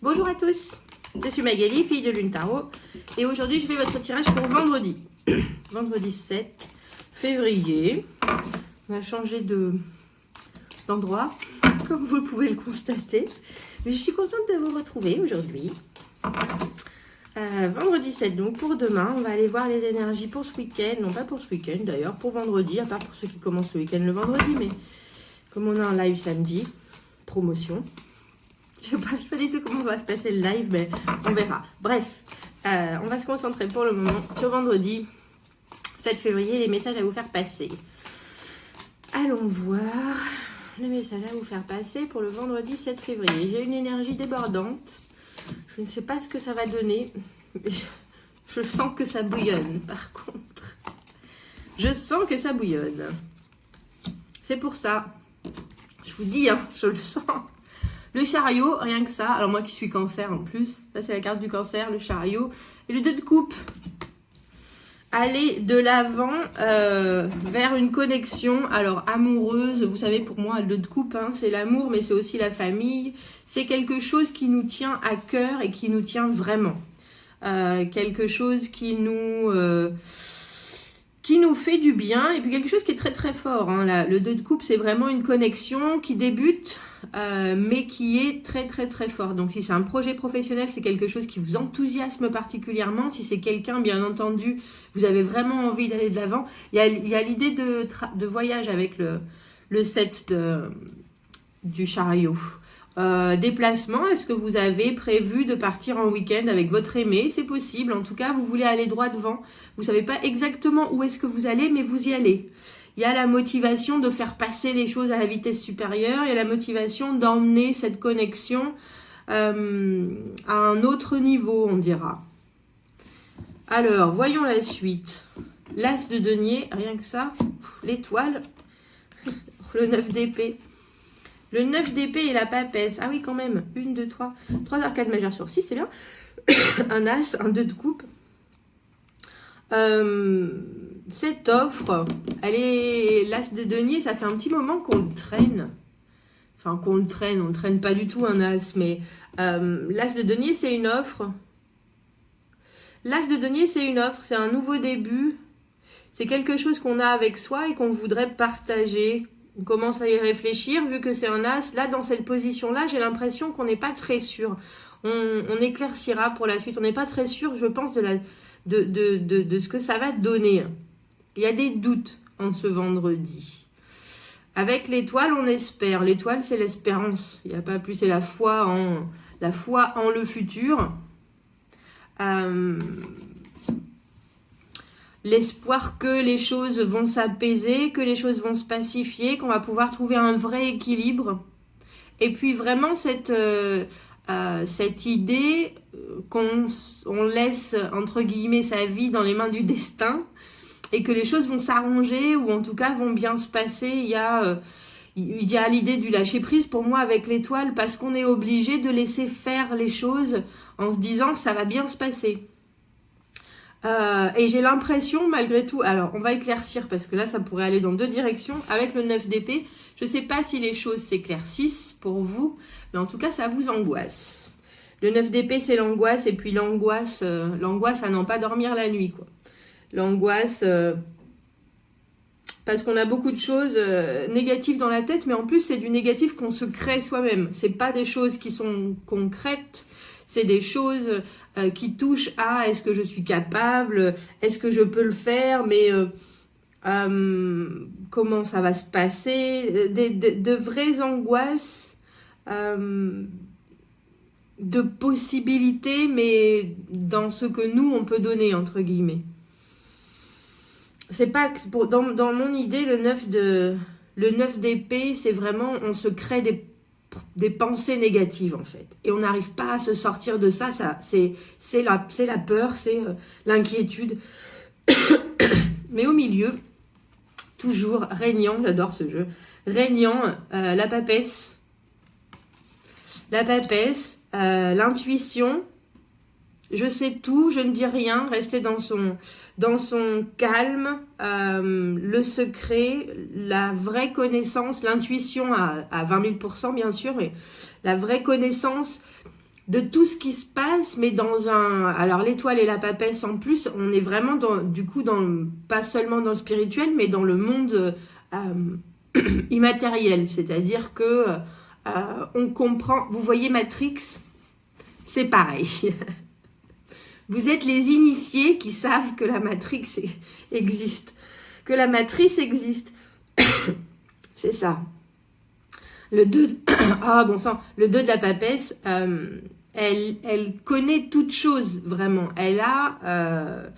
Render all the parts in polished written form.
Bonjour à tous, je suis Magali, fille de Lune Tarot, et aujourd'hui je fais votre tirage pour vendredi, vendredi 7 février. On va changer d'endroit, comme vous pouvez le constater, mais je suis contente de vous retrouver aujourd'hui. Vendredi 7, donc pour demain, on va aller voir les énergies pour ce week-end, non pas pour ce week-end d'ailleurs, pour vendredi, à part pour ceux qui commencent le week-end le vendredi, mais comme on a un live samedi, promotion. Je ne sais pas du tout comment va se passer le live, mais on verra. Bref, on va se concentrer pour le moment sur vendredi 7 février, les messages à vous faire passer. Allons voir les messages à vous faire passer pour le vendredi 7 février. J'ai une énergie débordante. Je ne sais pas ce que ça va donner. Je sens que ça bouillonne, par contre. Je sens que ça bouillonne. C'est pour ça. Je vous dis, hein, je le sens. Le chariot, rien que ça. Alors moi qui suis cancer en plus. Ça c'est la carte du cancer, le chariot. Et le 2 de coupe. Aller de l'avant vers une connexion, alors amoureuse. Vous savez, pour moi, le 2 de coupe, hein, c'est l'amour, mais c'est aussi la famille. C'est quelque chose qui nous tient à cœur et qui nous tient vraiment. Quelque chose qui nous fait du bien. Et puis quelque chose qui est très très fort. Hein. Le 2 de coupe, c'est vraiment une connexion qui débute, mais qui est très très très fort. Donc si c'est un projet professionnel, c'est quelque chose qui vous enthousiasme particulièrement. Si c'est quelqu'un, bien entendu, vous avez vraiment envie d'aller de l'avant. Il y a l'idée de voyage avec le 7 du chariot. Déplacement, est-ce que vous avez prévu de partir en week-end avec votre aimé? C'est possible, en tout cas vous voulez aller droit devant. Vous ne savez pas exactement où est-ce que vous allez, mais vous y allez. Il y a la motivation de faire passer les choses à la vitesse supérieure, il y a la motivation d'emmener cette connexion à un autre niveau, on dira. Alors, voyons la suite. L'As de denier, rien que ça, l'étoile, le 9 d'épée. Le 9 d'épée et la papesse. Ah oui, quand même. 1, 2, 3. 3 arcades majeures sur 6, c'est bien. Un as, un 2 de coupe. Cette offre, elle est l'as de denier, ça fait un petit moment qu'on le traîne. Enfin, qu'on le traîne. On ne traîne pas du tout un as, mais l'as de denier, c'est une offre. L'as de denier, c'est une offre. C'est un nouveau début. C'est quelque chose qu'on a avec soi et qu'on voudrait partager. On commence à y réfléchir, vu que c'est un as. Là, dans cette position-là, j'ai l'impression qu'on n'est pas très sûr. On éclaircira pour la suite. On n'est pas très sûr, je pense, de ce que ça va donner. Il y a des doutes en ce vendredi. Avec l'étoile, on espère. L'étoile, c'est l'espérance. Il n'y a pas plus. C'est la foi en le futur. L'espoir que les choses vont s'apaiser, que les choses vont se pacifier, qu'on va pouvoir trouver un vrai équilibre. Et puis vraiment cette idée qu'on laisse, entre guillemets, sa vie dans les mains du destin et que les choses vont s'arranger ou en tout cas vont bien se passer. Il y a l'idée du lâcher-prise pour moi avec l'étoile parce qu'on est obligé de laisser faire les choses en se disant ça va bien se passer. Et j'ai l'impression malgré tout, alors on va éclaircir parce que là ça pourrait aller dans deux directions avec le 9 d'épée, je ne sais pas si les choses s'éclaircissent pour vous, mais en tout cas ça vous angoisse. Le 9 d'épée c'est l'angoisse et puis l'angoisse à n'en pas dormir la nuit quoi. L'angoisse parce qu'on a beaucoup de choses négatives dans la tête, mais en plus c'est du négatif qu'on se crée soi-même, c'est pas des choses qui sont concrètes. C'est des choses qui touchent à est-ce que je suis capable, est-ce que je peux le faire, mais comment ça va se passer, de vraies angoisses, de possibilités, mais dans ce que nous, on peut donner, entre guillemets. C'est pas dans mon idée, le 9 d'épée, c'est vraiment, on se crée des pensées négatives en fait et on n'arrive pas à se sortir de ça, c'est la peur, c'est l'inquiétude mais au milieu toujours régnant, j'adore ce jeu, régnant la papesse, l'intuition, je sais tout, je ne dis rien, rester dans son calme, le secret, la vraie connaissance, l'intuition à 20 000% bien sûr, mais la vraie connaissance, de tout ce qui se passe, mais dans un... Alors, l'étoile et la papesse, en plus, on est vraiment, du coup, pas seulement dans le spirituel, mais dans le monde immatériel. C'est-à-dire que on comprend... Vous voyez Matrix, c'est pareil. Vous êtes les initiés qui savent que la Matrix existe. Que la matrice existe. C'est ça. Le 2... Ah, bon sang. Le 2 de la papesse... Elle connaît toute chose, vraiment. Elle a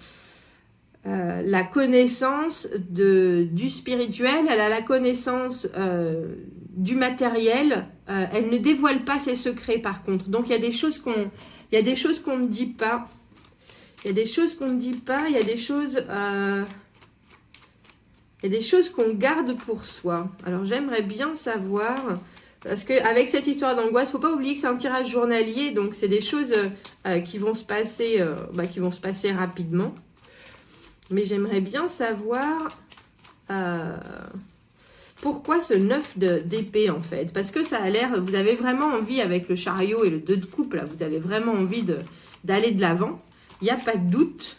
la connaissance du spirituel, elle a la connaissance du matériel. Elle ne dévoile pas ses secrets, par contre. Donc, il y a des choses qu'on ne dit pas. Il y a des choses qu'on ne dit pas. Il y a des choses... il y a des choses qu'on garde pour soi. Alors, j'aimerais bien savoir... Parce qu'avec cette histoire d'angoisse, il ne faut pas oublier que c'est un tirage journalier, donc c'est des choses qui vont se passer rapidement. Mais j'aimerais bien savoir pourquoi ce 9 d'épée en fait. Parce que ça a l'air, vous avez vraiment envie avec le chariot et le 2 de coupe, là, vous avez vraiment envie d'aller de l'avant. Il n'y a pas de doute.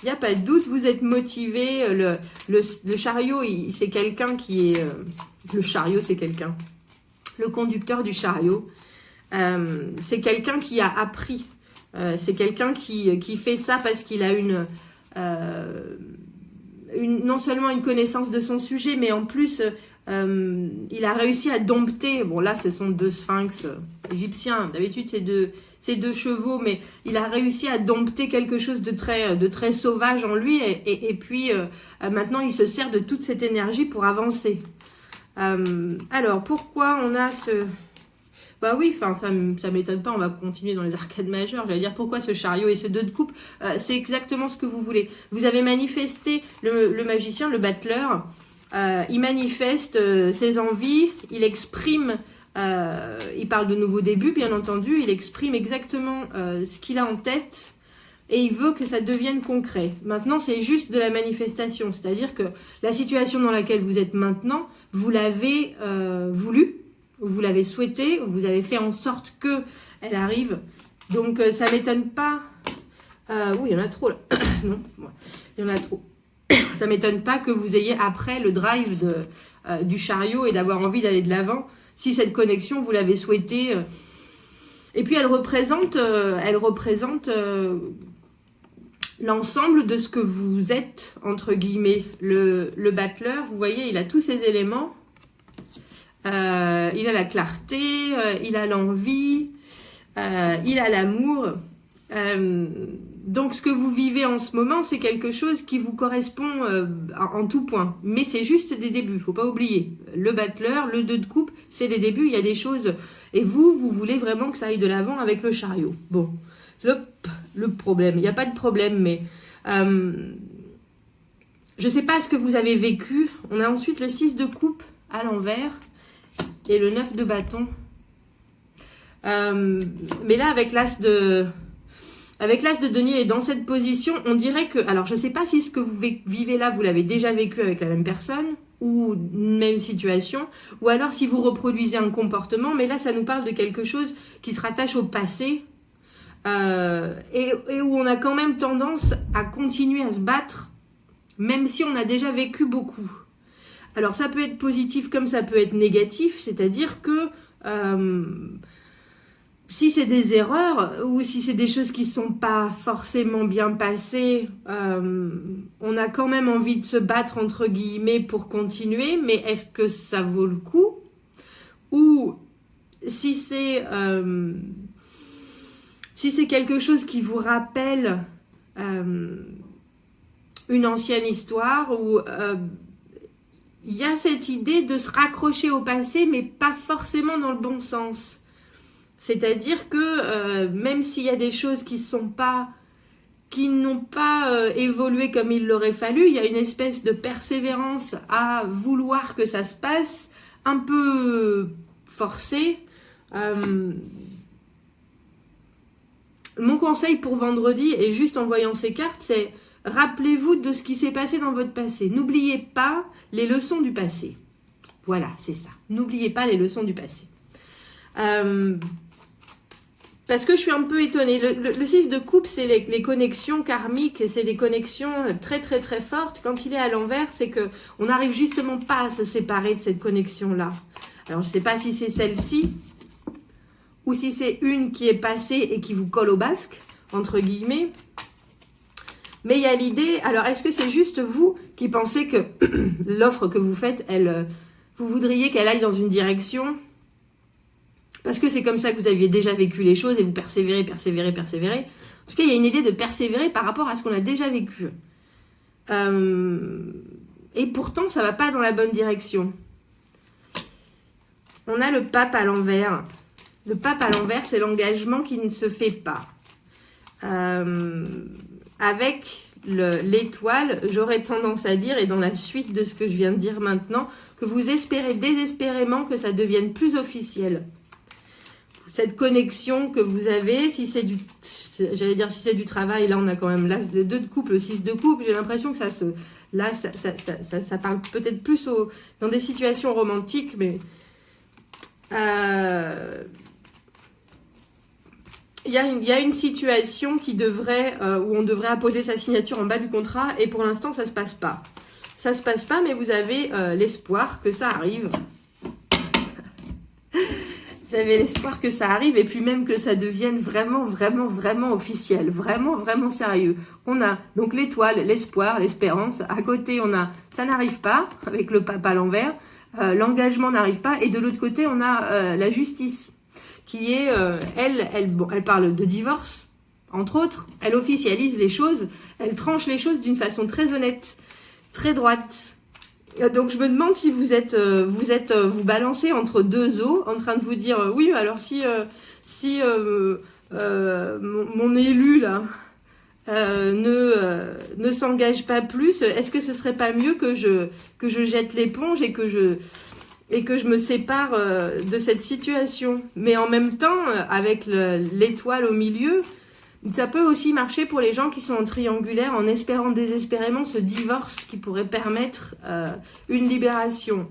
Il n'y a pas de doute, vous êtes motivé. Le chariot, c'est quelqu'un qui est... le chariot, c'est quelqu'un. Le conducteur du chariot, c'est quelqu'un qui a appris. C'est quelqu'un qui fait ça parce qu'il a non seulement une connaissance de son sujet, mais en plus, il a réussi à dompter. Bon, là, ce sont 2 sphinx égyptiens. D'habitude, c'est deux chevaux, mais il a réussi à dompter quelque chose de très sauvage en lui. Et puis, maintenant, il se sert de toute cette énergie pour avancer. Alors, pourquoi on a ce... Bah oui, ça m'étonne pas, on va continuer dans les arcades majeures. J'allais dire, pourquoi ce chariot et ce 2 de coupe? C'est exactement ce que vous voulez. Vous avez manifesté le magicien, le battleur. Il manifeste ses envies, il exprime... il parle de nouveaux débuts, bien entendu. Il exprime exactement ce qu'il a en tête. Et il veut que ça devienne concret. Maintenant, c'est juste de la manifestation. C'est-à-dire que la situation dans laquelle vous êtes maintenant, vous l'avez voulu, vous l'avez souhaité, vous avez fait en sorte qu'elle arrive. Donc, ça ne m'étonne pas. Oui, il y en a trop là. Non, il y en a trop. Ça ne m'étonne pas que vous ayez après le drive du chariot et d'avoir envie d'aller de l'avant. Si cette connexion, vous l'avez souhaitée. Et puis, elle représente l'ensemble de ce que vous êtes, entre guillemets. Le battleur, vous voyez, il a tous ces éléments. Il a la clarté, il a l'envie, il a l'amour. Donc, ce que vous vivez en ce moment, c'est quelque chose qui vous correspond en tout point. Mais c'est juste des débuts, il ne faut pas oublier. Le battleur, le 2 de coupe, c'est des débuts, il y a des choses... Et vous voulez vraiment que ça aille de l'avant avec le chariot. Bon. Le problème, il n'y a pas de problème, mais je ne sais pas ce que vous avez vécu. On a ensuite le 6 de coupe à l'envers et le 9 de bâton. Mais là, avec l'as de denier et dans cette position, on dirait que... Alors, je ne sais pas si ce que vous vivez là, vous l'avez déjà vécu avec la même personne ou une même situation, ou alors si vous reproduisez un comportement, mais là, ça nous parle de quelque chose qui se rattache au passé, et où on a quand même tendance à continuer à se battre, même si on a déjà vécu beaucoup. Alors ça peut être positif comme ça peut être négatif, c'est-à-dire que si c'est des erreurs ou si c'est des choses qui ne sont pas forcément bien passées, on a quand même envie de se battre entre guillemets pour continuer, mais est-ce que ça vaut le coup? Ou si c'est quelque chose qui vous rappelle une ancienne histoire où il y a cette idée de se raccrocher au passé, mais pas forcément dans le bon sens. C'est-à-dire que même s'il y a des choses qui n'ont pas évolué comme il l'aurait fallu, il y a une espèce de persévérance à vouloir que ça se passe, un peu forcée. Mon conseil pour vendredi, et juste en voyant ces cartes, c'est rappelez-vous de ce qui s'est passé dans votre passé. N'oubliez pas les leçons du passé. Voilà, c'est ça. N'oubliez pas les leçons du passé. Parce que je suis un peu étonnée. Le 6 de coupe, c'est les connexions karmiques, c'est des connexions très très très fortes. Quand il est à l'envers, c'est que on n'arrive justement pas à se séparer de cette connexion-là. Alors, je ne sais pas si c'est celle-ci, ou si c'est une qui est passée et qui vous colle au basque, entre guillemets. Mais il y a l'idée, alors est-ce que c'est juste vous qui pensez que l'offre que vous faites, vous voudriez qu'elle aille dans une direction parce que c'est comme ça que vous aviez déjà vécu les choses et vous persévérez, persévérez, persévérez. En tout cas, il y a une idée de persévérer par rapport à ce qu'on a déjà vécu. Et pourtant, ça ne va pas dans la bonne direction. On a le pape à l'envers. Le pape à l'envers, c'est l'engagement qui ne se fait pas. Avec l'étoile, j'aurais tendance à dire, et dans la suite de ce que je viens de dire maintenant, que vous espérez désespérément que ça devienne plus officiel. Cette connexion que vous avez, si c'est du, j'allais dire si c'est du travail, là on a quand même l'as de 2 de coupe, le 6 de coupe, j'ai l'impression que ça parle peut-être plus dans des situations romantiques, mais il y a une situation qui devrait, où on devrait apposer sa signature en bas du contrat, et pour l'instant ça se passe pas. Ça se passe pas, mais vous avez l'espoir que ça arrive. Vous avez l'espoir que ça arrive et puis même que ça devienne vraiment, vraiment, vraiment officiel, vraiment, vraiment sérieux. On a donc l'étoile, l'espoir, l'espérance. À côté, on a ça n'arrive pas avec le pape à l'envers. L'engagement n'arrive pas. Et de l'autre côté, on a la justice qui est, elle parle de divorce, entre autres. Elle officialise les choses. Elle tranche les choses d'une façon très honnête, très droite. Donc je me demande si vous balancez entre 2 eaux, en train de vous dire oui, alors si mon élu là ne s'engage pas plus, est-ce que ce serait pas mieux que je jette l'éponge et que je me sépare de cette situation? Mais en même temps, avec l'étoile au milieu, ça peut aussi marcher pour les gens qui sont en triangulaire en espérant désespérément ce divorce qui pourrait permettre une libération.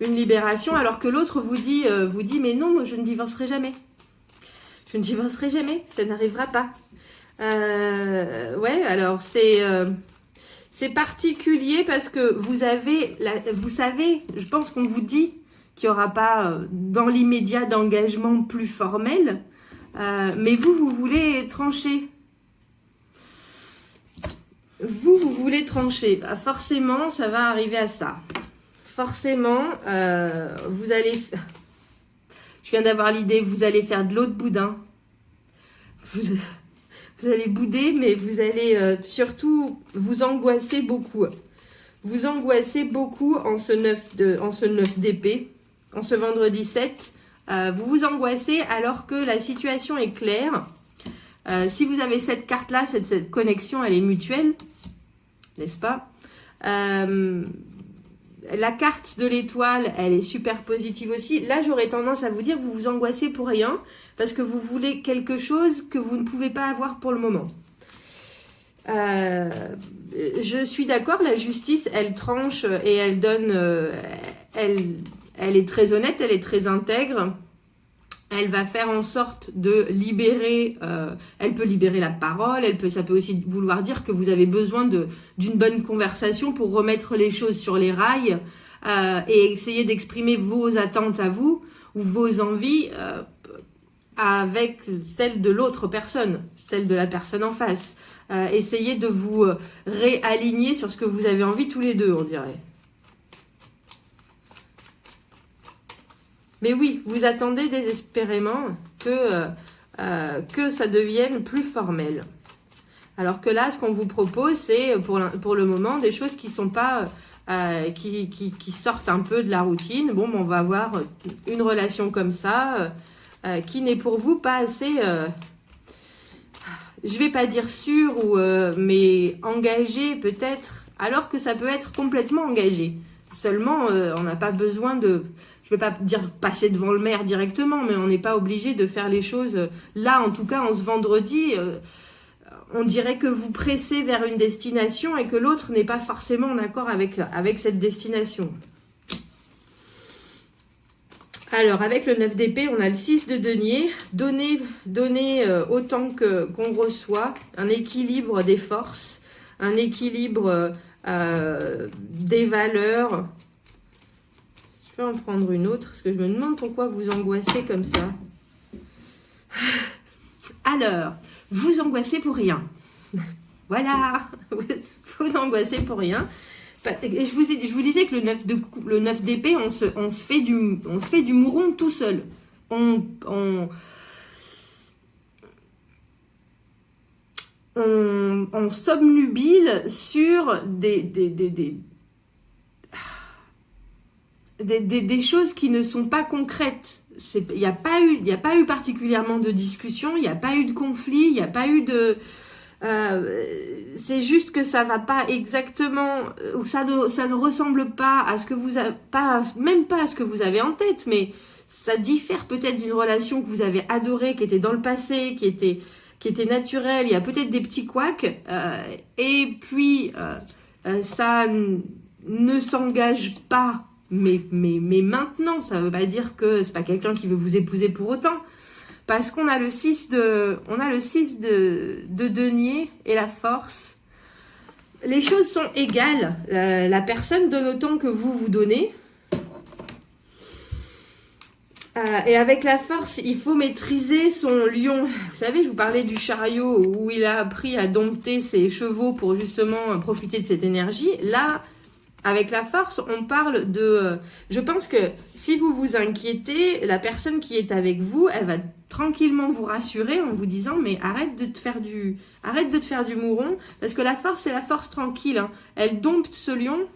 Une libération alors que l'autre vous dit mais non, moi je ne divorcerai jamais. Je ne divorcerai jamais, ça n'arrivera pas. Ouais, alors c'est particulier parce que vous savez, je pense qu'on vous dit qu'il n'y aura pas dans l'immédiat d'engagement plus formel. Mais vous voulez trancher. Vous voulez trancher. Forcément, ça va arriver à ça. Forcément, vous allez... Je viens d'avoir l'idée, vous allez faire de l'eau de boudin. Vous allez bouder, mais vous allez surtout vous angoisser beaucoup. Vous angoissez beaucoup en ce 9 d'épée, en ce vendredi 7. Vous vous angoissez alors que la situation est claire. Si vous avez cette carte-là, cette connexion, elle est mutuelle, n'est-ce pas? La carte de l'étoile, elle est super positive aussi. Là, j'aurais tendance à vous dire, vous vous angoissez pour rien, parce que vous voulez quelque chose que vous ne pouvez pas avoir pour le moment. Je suis d'accord, la justice, elle tranche et elle donne... Elle est très honnête, elle est très intègre. Elle va faire en sorte de libérer, elle peut libérer la parole, ça peut aussi vouloir dire que vous avez besoin d'une bonne conversation pour remettre les choses sur les rails et essayer d'exprimer vos attentes à vous ou vos envies avec celle de l'autre personne, celle de la personne en face. Essayez de vous réaligner sur ce que vous avez envie tous les deux, on dirait. Mais oui, vous attendez désespérément que ça devienne plus formel. Alors que là, ce qu'on vous propose, c'est pour le moment des choses qui sont pas qui sortent un peu de la routine. Bon, on va avoir une relation comme ça qui n'est pour vous pas assez, je vais pas dire sûre mais engagée peut-être, alors que ça peut être complètement engagé. Seulement, on n'a pas besoin de... Je ne vais pas dire passer devant le maire directement, mais on n'est pas obligé de faire les choses. Là, en tout cas, en ce vendredi, on dirait que vous pressez vers une destination et que l'autre n'est pas forcément en accord avec cette destination. Alors, avec le 9 d'épée, on a le 6 de denier. Donner autant qu'on reçoit. Un équilibre des forces. Un équilibre des valeurs. Je vais en prendre une autre, parce que je me demande pourquoi vous angoissez comme ça. Alors, vous angoissez pour rien. Voilà, vous angoissez pour rien. Et je vous disais que le 9 d'épée, on se fait du mouron tout seul. On s'obnubile sur des choses qui ne sont pas concrètes. Il n'y a pas eu particulièrement de discussion, il n'y a pas eu de conflit, il n'y a pas eu de... c'est juste que ça va pas exactement, ça ne ressemble pas à ce que vous avez, même pas à ce que vous avez en tête, mais ça diffère peut-être d'une relation que vous avez adorée, qui était dans le passé, qui était naturelle. Il y a peut-être des petits couacs, et puis ça ne s'engage pas. Mais maintenant, ça ne veut pas dire que c'est pas quelqu'un qui veut vous épouser pour autant. Parce qu'on a le 6 de denier et la force. Les choses sont égales. La personne donne autant que vous donnez. Et avec la force, il faut maîtriser son lion. Vous savez, je vous parlais du chariot où il a appris à dompter ses chevaux pour justement profiter de cette énergie. Là, avec la force, on parle de... je pense que si vous vous inquiétez, la personne qui est avec vous, elle va tranquillement vous rassurer en vous disant « Mais arrête de te faire du mouron. » Parce que la force, c'est la force tranquille. Hein. Elle dompte ce lion,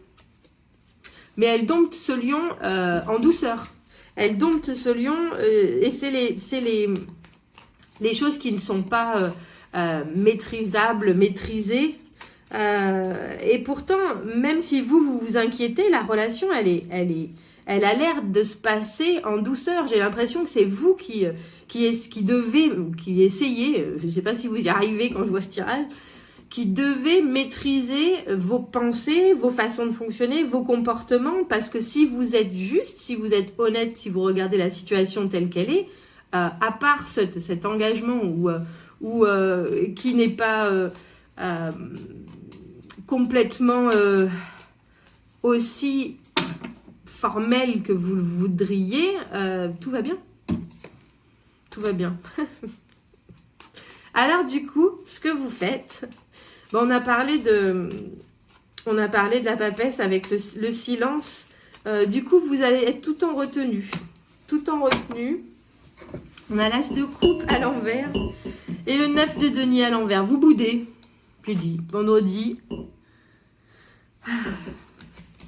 mais elle dompte ce lion en douceur. Elle dompte ce lion et c'est les choses qui ne sont pas maîtrisables, maîtrisées. Et pourtant, même si vous vous inquiétez, la relation, elle a l'air de se passer en douceur. J'ai l'impression que c'est vous qui essayez, je ne sais pas si vous y arrivez quand je vois ce tirage, qui devez maîtriser vos pensées, vos façons de fonctionner, vos comportements, parce que si vous êtes juste, si vous êtes honnête, si vous regardez la situation telle qu'elle est, à part cet engagement qui n'est pas complètement aussi formel que vous le voudriez, tout va bien. Tout va bien. Alors du coup, ce que vous faites, on a parlé de la papesse avec le silence. Du coup, vous allez être tout en retenue. Tout en retenue. On a l'as de coupe à l'envers et le 9 de denier à l'envers. Vous boudez. J'ai dit vendredi.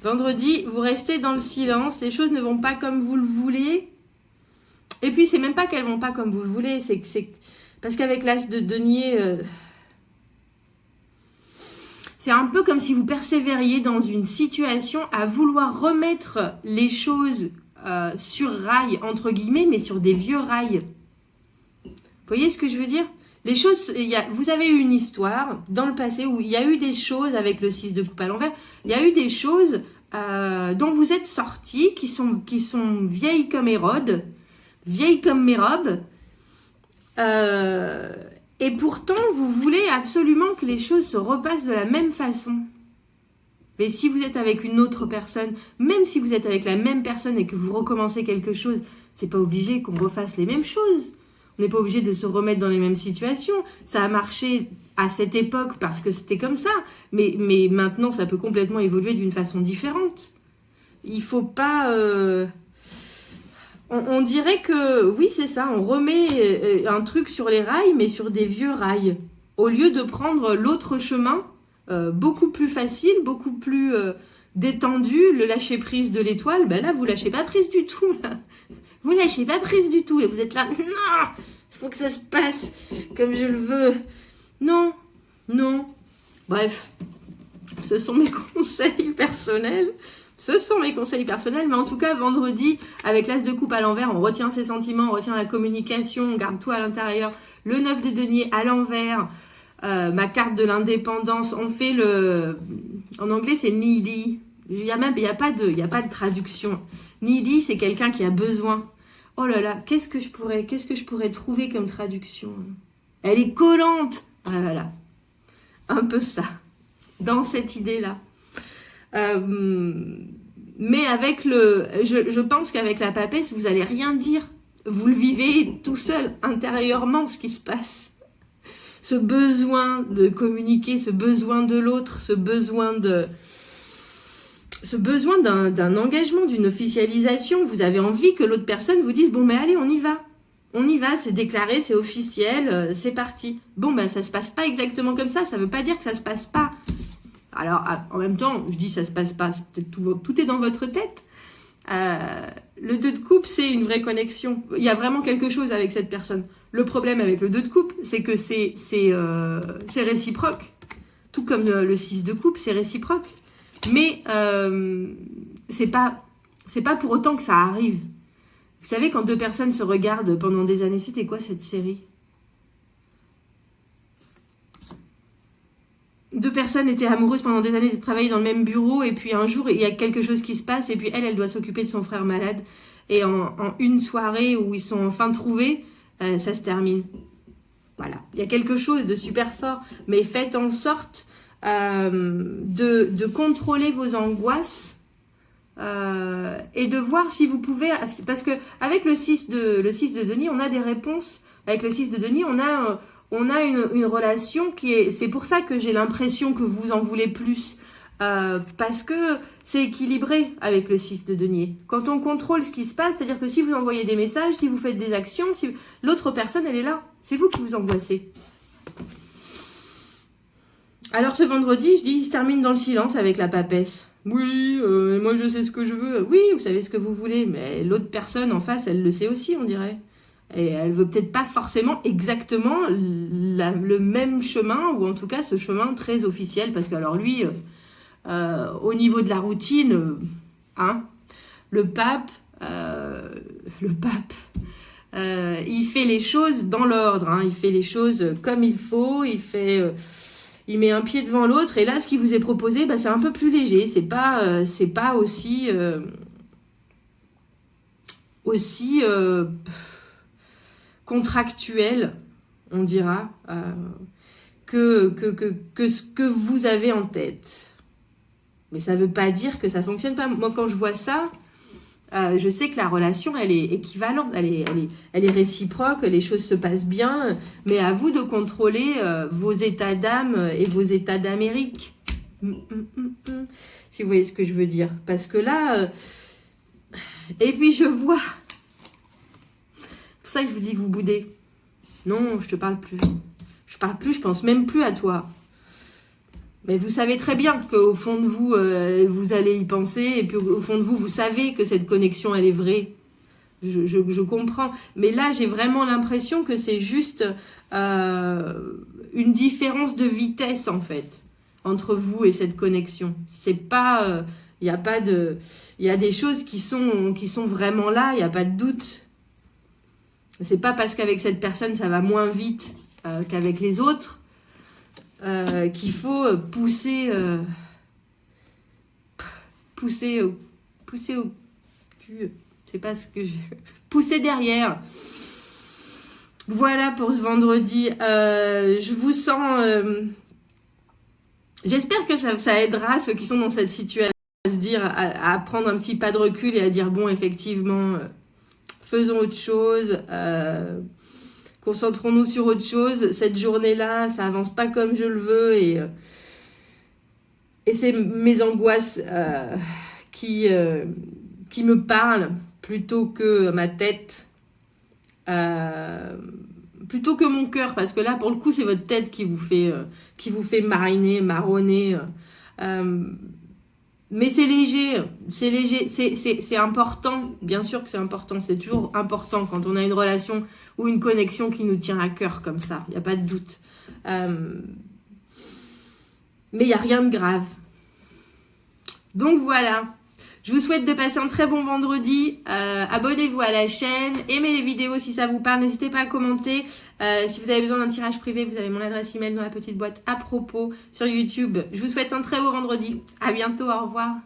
Vendredi, vous restez dans le silence. Les choses ne vont pas comme vous le voulez. Et puis, c'est même pas qu'elles vont pas comme vous le voulez. C'est parce qu'avec l'as de denier, c'est un peu comme si vous persévériez dans une situation à vouloir remettre les choses sur rail, entre guillemets, mais sur des vieux rails. Vous voyez ce que je veux dire ? Les choses, vous avez eu une histoire dans le passé où il y a eu des choses avec le 6 de coupe à l'envers. Il y a eu des choses dont vous êtes sortis, qui sont vieilles comme Hérode, vieilles comme mes robes. Et pourtant, vous voulez absolument que les choses se repassent de la même façon. Mais si vous êtes avec une autre personne, même si vous êtes avec la même personne et que vous recommencez quelque chose, c'est pas obligé qu'on refasse les mêmes choses. On n'est pas obligé de se remettre dans les mêmes situations. Ça a marché à cette époque parce que c'était comme ça. Mais maintenant, ça peut complètement évoluer d'une façon différente. Il faut pas... On dirait que, oui, c'est ça, on remet un truc sur les rails, mais sur des vieux rails. Au lieu de prendre l'autre chemin, beaucoup plus facile, beaucoup plus détendu, le lâcher-prise de l'étoile, ben là, vous lâchez pas prise du tout, là. Vous lâchez pas prise du tout, et vous êtes là, non, il faut que ça se passe comme je le veux. Non, non. Bref, ce sont mes conseils personnels. Ce sont mes conseils personnels, mais en tout cas, vendredi, avec l'as de coupe à l'envers, on retient ses sentiments, on retient la communication, on garde tout à l'intérieur. Le 9 de denier à l'envers, ma carte de l'indépendance, on fait en anglais, c'est needy. Il y a pas de traduction. Needy, c'est quelqu'un qui a besoin. Oh là là, qu'est-ce que je pourrais trouver comme traduction? Elle est collante. Ah, voilà, un peu ça, dans cette idée-là. Mais avec je pense qu'avec la papesse, vous allez rien dire. Vous le vivez tout seul, intérieurement, ce qui se passe. Ce besoin de communiquer, ce besoin de l'autre, ce besoin d'un engagement, d'une officialisation. Vous avez envie que l'autre personne vous dise « Bon, mais allez, on y va. On y va, c'est déclaré, c'est officiel, c'est parti. » Bon, ben ça se passe pas exactement comme ça veut pas dire que ça se passe pas. Alors, en même temps, je dis ça se passe pas, c'est peut-être tout est dans votre tête. Le 2 de coupe, c'est une vraie connexion. Il y a vraiment quelque chose avec cette personne. Le problème avec le 2 de coupe, c'est que c'est réciproque. Tout comme le 6 de coupe, c'est réciproque. Mais c'est pas pour autant que ça arrive. Vous savez, quand deux personnes se regardent pendant des années, c'était quoi cette série? Deux personnes étaient amoureuses pendant des années, elles travaillaient dans le même bureau, et puis un jour, il y a quelque chose qui se passe, et puis elle doit s'occuper de son frère malade. Et en une soirée où ils sont enfin trouvés, ça se termine. Voilà. Il y a quelque chose de super fort, mais faites en sorte de contrôler vos angoisses et de voir si vous pouvez, parce que avec le 6 de denier, on a des réponses. Avec le 6 de denier, on a une relation qui est... C'est pour ça que j'ai l'impression que vous en voulez plus. Parce que c'est équilibré avec le 6 de denier. Quand on contrôle ce qui se passe, c'est-à-dire que si vous envoyez des messages, si vous faites des actions, si l'autre personne, elle est là. C'est vous qui vous angoissez. Alors ce vendredi, je dis, il se termine dans le silence avec la papesse. Oui, moi je sais ce que je veux. Oui, vous savez ce que vous voulez, mais l'autre personne en face, elle le sait aussi, on dirait. Et elle veut peut-être pas forcément exactement le même chemin, ou en tout cas ce chemin très officiel, parce que alors lui, au niveau de la routine, le pape, il fait les choses dans l'ordre, il fait les choses comme il faut, il met un pied devant l'autre, et là, ce qui vous est proposé, c'est un peu plus léger, c'est pas aussi contractuel, on dira, que ce que vous avez en tête. Mais ça ne veut pas dire que ça ne fonctionne pas. Moi, quand je vois ça, je sais que la relation, elle est équivalente, elle est réciproque, les choses se passent bien, mais à vous de contrôler vos états d'âme et vos états d'Amérique. Si vous voyez ce que je veux dire. Parce que là... Et puis je vois... C'est pour ça que je vous dis que vous boudez. Non, je te parle plus. Je parle plus, je pense même plus à toi. Mais vous savez très bien qu'au fond de vous, vous allez y penser. Et puis au fond de vous, vous savez que cette connexion, elle est vraie. Je comprends. Mais là, j'ai vraiment l'impression que c'est juste une différence de vitesse, en fait, entre vous et cette connexion. C'est pas... Il y a des choses qui sont vraiment là, il n'y a pas de doute. C'est pas parce qu'avec cette personne, ça va moins vite qu'avec les autres qu'il faut pousser au cul. C'est pas ce que je... Pousser derrière. Voilà pour ce vendredi. Je vous sens... J'espère que ça aidera ceux qui sont dans cette situation à se dire, à prendre un petit pas de recul et à dire, bon, effectivement, faisons autre chose. Concentrons-nous sur autre chose. Cette journée-là, ça avance pas comme je le veux. Et c'est mes angoisses qui me parlent plutôt que ma tête. Plutôt que mon cœur. Parce que là, pour le coup, c'est votre tête qui vous fait marronner. Mais c'est léger, c'est important, bien sûr que c'est important, c'est toujours important quand on a une relation ou une connexion qui nous tient à cœur comme ça, il n'y a pas de doute. Mais il n'y a rien de grave. Donc voilà, je vous souhaite de passer un très bon vendredi, abonnez-vous à la chaîne, aimez les vidéos si ça vous parle, n'hésitez pas à commenter. Si vous avez besoin d'un tirage privé, vous avez mon adresse email dans la petite boîte à propos sur YouTube. Je vous souhaite un très beau vendredi. À bientôt, au revoir.